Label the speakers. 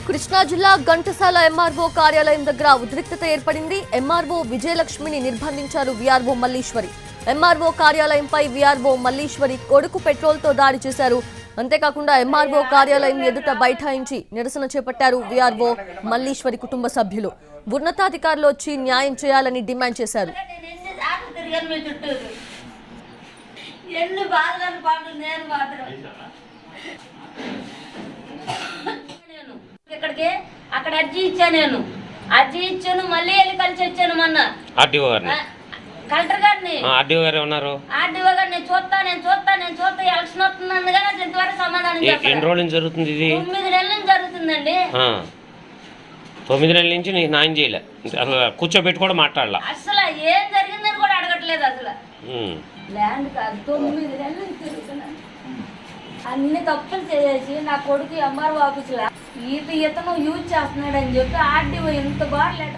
Speaker 1: కృష్ణా జిల్లా ఘంటసాల ఎంఆర్ఓ కార్యాలయం దగ్గర ఉద్రిక్తత ఏర్పడింది. ఎంఆర్ఓ విజయలక్ష్మిని నిర్బంధించారు వీఆర్ఓ మల్లీశ్వరి. ఎంఆర్ఓ కార్యాలయంపై వీఆర్ఓ మల్లీశ్వరి కొడుకు పెట్రోల్తో దాడి చేశారు. అంతేకాకుండా ఎంఆర్ఓ కార్యాలయం ఎదుట బైఠాయించి నిరసన చేపట్టారు వీఆర్ఓ మల్లీశ్వరి కుటుంబ సభ్యులు. ఉన్నతాధికారులు వచ్చి న్యాయం చేయాలని డిమాండ్ చేశారు.
Speaker 2: ఇక్కడికి అక్కడ అర్జీ ఇచ్చాను మళ్ళీ వెళ్ళి కలిసి వచ్చాను మొన్న కలెక్టర్ గారిని.
Speaker 3: ఆర్డీఓ గారు ఉన్నారు.
Speaker 2: ఆర్డీఓ గారు నేను చూస్తా ఎలక్షన్ వస్తుంది కానీ ఇంతవరకు సమాధానం చెప్పలేదు.
Speaker 3: ఎన్ని రోజుల నుంచి జరుగుతుంది ఇది?
Speaker 2: 9 నెలల నుంచి జరుగుతుందండి.
Speaker 3: 9 నెలల నుంచి నీకు న్యాయం చేయలే, అసలు కూర్చోబెట్టి కూడా మాట్లాడలా.
Speaker 2: అసలు ఏం జరిగిందని కూడా అడగట్లేదు. అసలు ల్యాండ్ కాదు 9 నెలల నుంచి జరుగుతున్నాను. అన్ని తప్పులు చేసి నా కొడుకు ఎంఆర్ఓ ఆఫీసులో ఇతను యూజ్ చేస్తున్నాడు అని చెప్పి ఆర్డీఓ ఎంత బాగా లెటర్